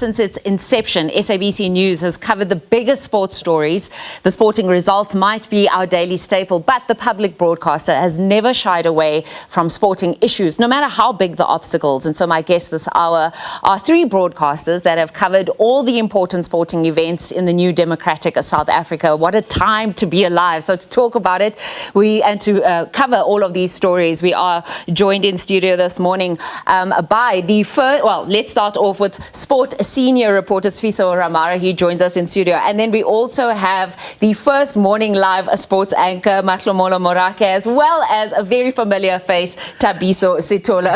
since its inception, SABC News has covered the biggest sports stories. The sporting results might be our daily staple, but the public broadcaster has never shied away from sporting issues, no matter how big the obstacles. And so my guests this hour are three broadcasters that have covered all the important sporting events in the new democratic South Africa. What a time to be alive. So to talk about it, and to cover all of these stories, we are joined in studio this morning by the first, well, let's start off with sport senior reporter Sifiso Ramara. He joins us in studio. And then we also have the first morning live sports anchor, Mahlomola Morake, as well as a very familiar face, Thabiso Sithole.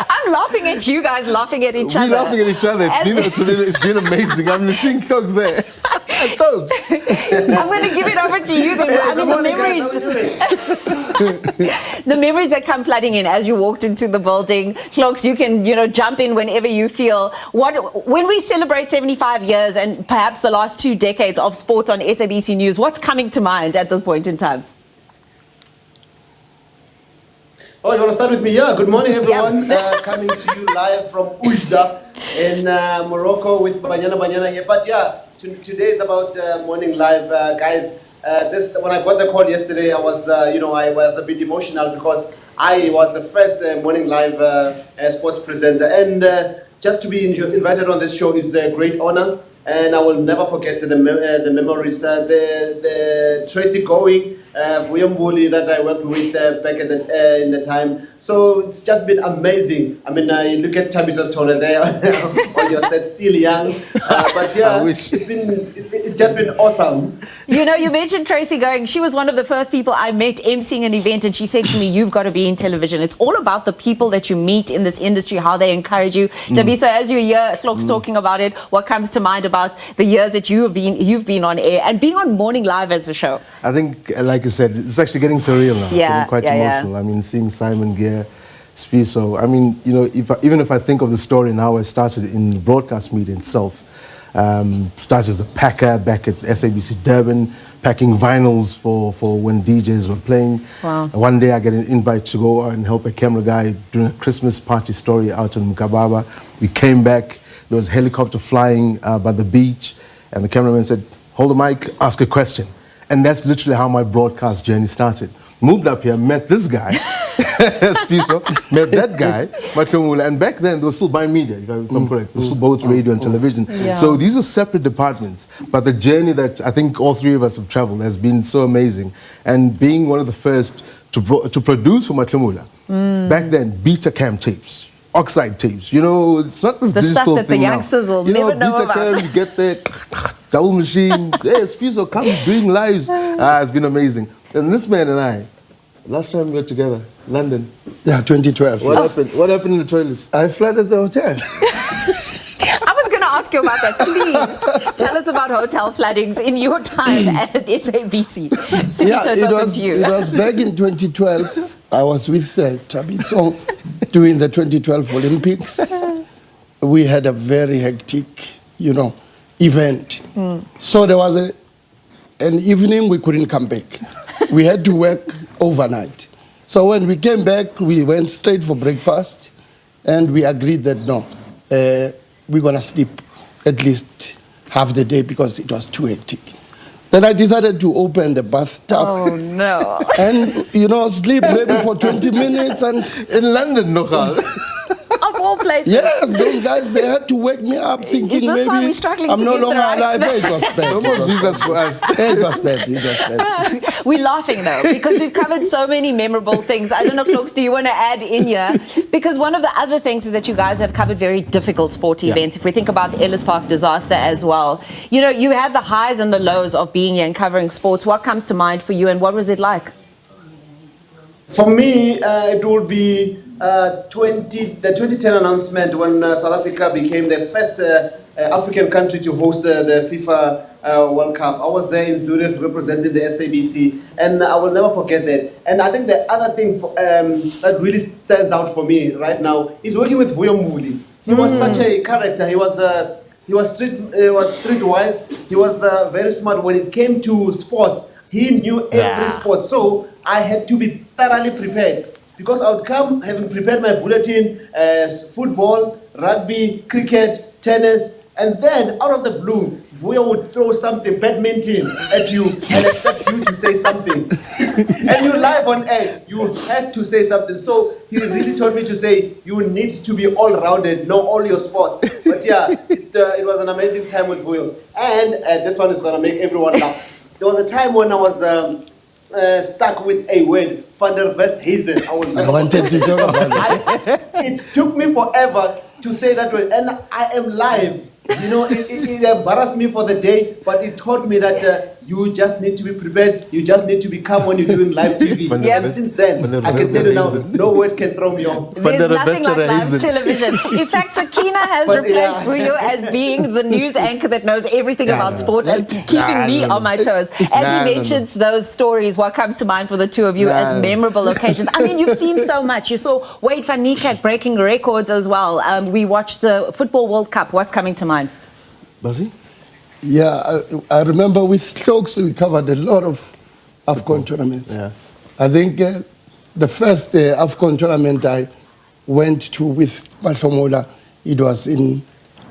I'm laughing at you guys, laughing at each other. We're laughing at each other. It's been amazing. I'm seeing folks there. Folks. I'm going to give it over to you. I mean, the memories that come flooding in as you walked into the building. Clocks, you can, jump in whenever you feel. When we celebrate 75 years and perhaps the last 2 decades of sport on SABC News, what's coming to mind at this point in time? Oh, you want to start with me? Yeah, good morning, everyone. Yep. Coming to you live from Oujda in Morocco with Banyana here. But yeah, today is about morning live, guys. When I got the call yesterday, I was, I was a bit emotional because I was the first morning live sports presenter, and just to be invited on this show is a great honor. And I will never forget the memories, the Tracy Going, Vuyombuli that I worked with back in the time. So it's just been amazing. I mean, you look at Thabiso's taller there on your set, still young. But yeah, it's just been awesome. You mentioned Tracy Going. She was one of the first people I met emceeing an event, and she said to me, "You've got to be in television." It's all about the people that you meet in this industry, how they encourage you. Thabiso, as you hear Clocks talking about it, what comes to mind about the years that you've been on air and being on Morning Live as a show? I think, like you said, it's actually getting surreal now. Yeah, quite emotional. Yeah. I mean, seeing Simon Gear, Sifiso. I mean, even if I think of the story and how I started in the broadcast media itself, started as a packer back at SABC Durban, packing vinyls for when DJs were playing. Wow. One day I get an invite to go and help a camera guy doing a Christmas party story out in Mukababa. We came back. There was a helicopter flying by the beach, and the cameraman said, "Hold the mic, ask a question." And that's literally how my broadcast journey started. Moved up here, met this guy, Sifiso, met that guy, Mahlomola, and back then they were still by media, if I'm correct. They were still both radio and television. Yeah. So these are separate departments, but the journey that I think all three of us have traveled has been so amazing. And being one of the first to produce for Mahlomola, back then, beta cam tapes. Oxide tapes, it's not this the digital stuff that thing the youngsters now. will never know about. Cam, you get there, double machine, yes, Sifiso, come doing lives. It's been amazing. And this man and I, last time we were together, London. Yeah, 2012. What happened in the toilet? I flooded the hotel. I was going to ask you about that. Please tell us about hotel floodings in your time at SABC. It was back in 2012. I was with Thabiso during the 2012 Olympics. We had a very hectic, event. So there was an evening we couldn't come back. We had to work overnight. So when we came back, we went straight for breakfast, and we agreed that no, we're going to sleep at least half the day because it was too hectic. Then I decided to open the bathtub. Oh, no. And, sleep maybe for 20 minutes. And in London, nogal. Of all places. Yes, those guys, they had to wake me up thinking maybe why we're struggling I'm to no get longer the right alive. It was bad. It was bad. We're laughing, though, because we've covered so many memorable things. I don't know, Clocks, do you want to add in here? Because one of the other things is that you guys have covered very difficult sporty events. If we think about the Ellis Park disaster as well, you have the highs and the lows of being here and covering sports. What comes to mind for you, and what was it like? For me, it would be the 2010 announcement when South Africa became the first African country to host the FIFA World Cup. I was there in Zurich representing the SABC, and I will never forget that. And I think the other thing that really stands out for me right now is working with Vuyombuli. He was such a character. He was streetwise. He was very smart when it came to sports. He knew every sport, so I had to be thoroughly prepared. Because I would come having prepared my bulletin, football, rugby, cricket, tennis, and then out of the blue, we would throw something, badminton, at you and expect you to say something. And you live on air, you had to say something. So he really told me to say, you need to be all-rounded, know all your sports. But yeah, it was an amazing time with Will. And this one is going to make everyone laugh. There was a time when I was stuck with a word, van der Westhuizen. I wanted to talk about that. It took me forever to say that word, and I am live. You know, it embarrassed me for the day, but it taught me that you just need to be prepared. You just need to be calm when you're doing live TV. And since then, I can tell you now, no word can throw me off. There's nothing like live television. In fact, Sakina has replaced Vuyo as being the news anchor that knows everything about sport and keeping me on my toes. As he mentions those stories, what comes to mind for the two of you as memorable occasions? I mean, you've seen so much. You saw Wade van Niekerk breaking records as well. We watched the Football World Cup. What's coming to mind? Basie? Yeah, I remember with Cloaks we covered a lot of AFCON tournaments. Yeah. I think the first AFCON tournament I went to with Mahlomola, it was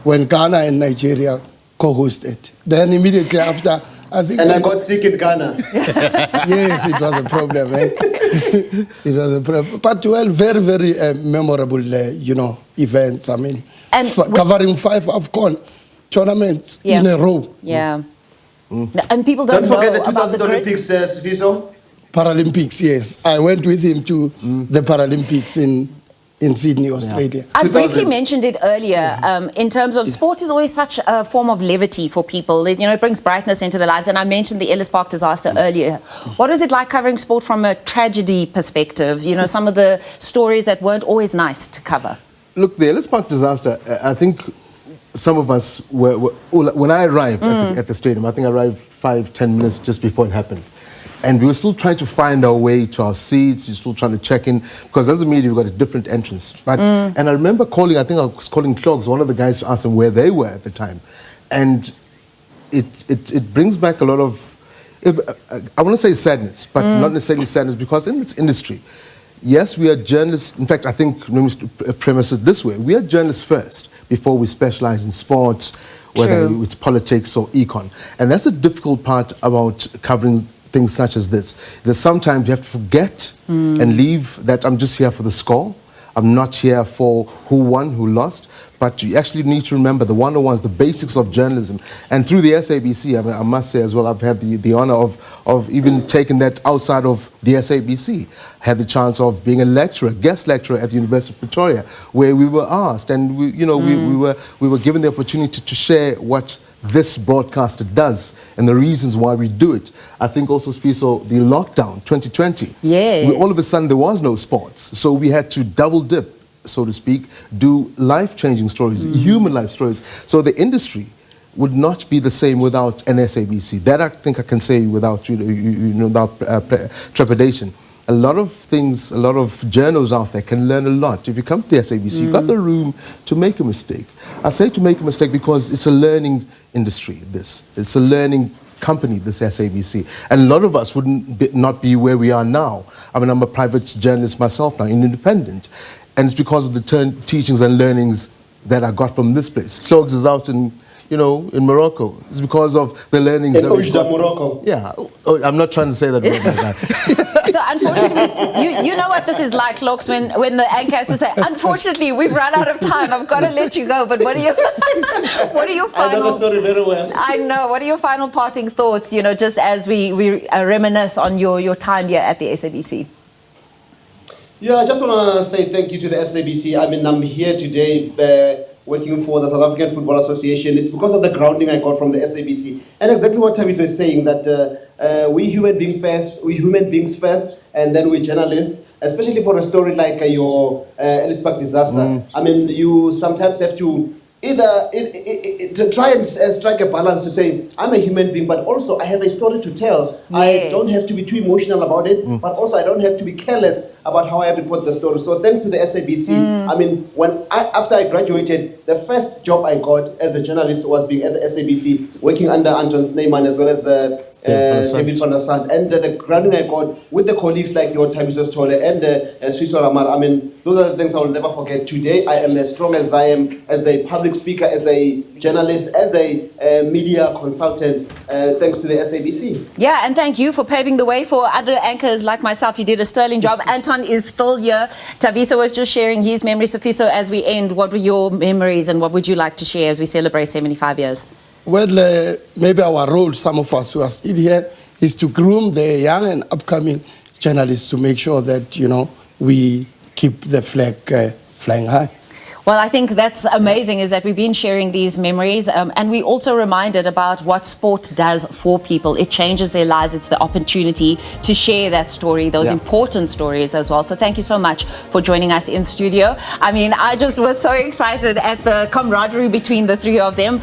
when Ghana and Nigeria co-hosted. Then immediately after, I think... And I got sick in Ghana. Yes, it was a problem. It was a problem. But well, very, very memorable, events. I mean, And covering 5 AFCON tournaments in a row. Yeah. And people don't forget know the about the 2000 grids. Olympics, Sifiso. Paralympics, yes. I went with him to the Paralympics in Sydney, Australia. I briefly mentioned it earlier. In terms of sport is always such a form of levity for people. It brings brightness into their lives. And I mentioned the Ellis Park disaster earlier. What is it like covering sport from a tragedy perspective? Some of the stories that weren't always nice to cover. Look, the Ellis Park disaster, I think some of us when I arrived at the stadium, I think I arrived 5-10 minutes just before it happened. And we were still trying to find our way to our seats. We're still trying to check in, because as a media, we've got a different entrance. But and I remember calling, I think I was calling Clogs, one of the guys, to ask them where they were at the time. And it brings back a lot of, I want to say sadness, but not necessarily sadness, because in this industry, yes, we are journalists. In fact, I think let me premise it this way. We are journalists first before we specialize in sports, whether it's politics or econ. And that's the difficult part about covering things such as this. That sometimes you have to forget and leave that I'm just here for the score. I'm not here for who won, who lost. But you actually need to remember the 101s, the basics of journalism. And through the SABC, I must say as well, I've had the honor of even taking that outside of the SABC. Had the chance of being a lecturer, guest lecturer at the University of Pretoria, where we were asked, and we were given the opportunity to share what this broadcaster does and the reasons why we do it. I think also, Sifiso, the lockdown 2020. Yes. All of a sudden there was no sports, so we had to double dip, so to speak, do life-changing stories, human life stories. So the industry would not be the same without an SABC. That I think I can say without without trepidation. A lot of things, a lot of journals out there can learn a lot. If you come to the SABC, you've got the room to make a mistake. I say to make a mistake because it's a learning industry, It's a learning company, this SABC. And a lot of us not be where we are now. I mean, I'm a private journalist myself now, independent. And it's because of the teachings and learnings that I got from this place. Clogs is out in Morocco. It's because of the learnings in Oujda, Morocco. Yeah. Oh, I'm not trying to say that word like that. So unfortunately, you know what this is like, Clogs, when the anchor has to say, unfortunately, we've run out of time. I've got to let you go. But what are your final... I know the story very well. I know. What are your final parting thoughts, just as we reminisce on your time here at the SABC? Yeah, I just want to say thank you to the SABC. I mean, I'm here today working for the South African Football Association. It's because of the grounding I got from the SABC. And exactly what Thabiso is saying, that we human beings first, and then we journalists, especially for a story like your Ellis Park disaster. I mean, you sometimes have to either to try and strike a balance to say, I'm a human being, but also I have a story to tell. Yes. I don't have to be too emotional about it, but also I don't have to be careless about how I report the story. So thanks to the SABC, I mean, after I graduated, the first job I got as a journalist was being at the SABC, working under Anton Snyman as well as David van der Sand, and the grounding I got with the colleagues like your Thabiso Sithole and Sifiso Ramara. I mean, those are the things I will never forget. Today, I am as strong as I am as a public speaker, as a journalist, as a media consultant, thanks to the SABC. Yeah, and thank you for paving the way for other anchors like myself. You did a sterling job. Anton is still here. Thabiso was just sharing his memories. Sifiso, as we end, what were your memories and what would you like to share as we celebrate 75 years? Well, maybe our role, some of us who are still here, is to groom the young and upcoming journalists to make sure that, you know, we keep the flag flying high. Well, I think that's amazing is that we've been sharing these memories and we also reminded about what sport does for people. It changes their lives. It's the opportunity to share that story, those important stories as well. So thank you so much for joining us in studio. I mean, I just was so excited at the camaraderie between the three of them.